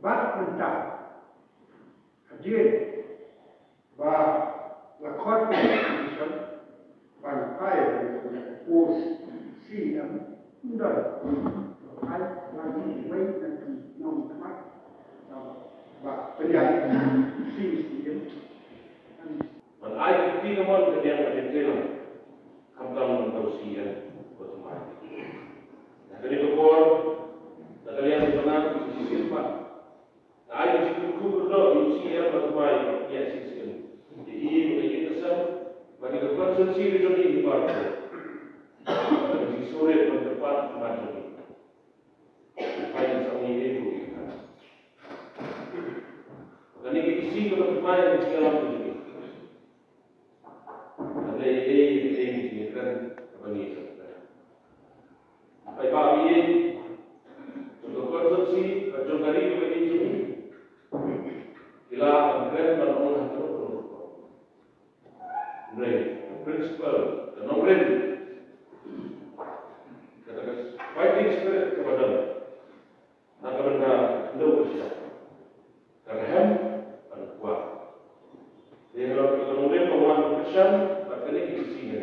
Bác Quân Trọng Duyên và là con của sống bằng tay của si ấm đời ai là những mấy là nông mắt và bây giờ si ấm But I think about the damn material. Come down and go see it. What's my Nakali before, Nakali ang panang sisisil pa. I was in Kukudo, you see him, what's my yes, it's him. The eve, the innocent, but the person see it only in part. But he saw it from the part of Major. I find something able to do. Then you see what the fire is going to do. Ay pabiin, untuk konsumsi, kacungkari juga dijumi. Kila keren dan orang terus. Brain, principle, dan non-brain. Katakan fighting spirit kepada nak benda hendak bersih. Kerana dan kuat. Dia kalau kita non-brain, orang bersih, tak kena isi ni.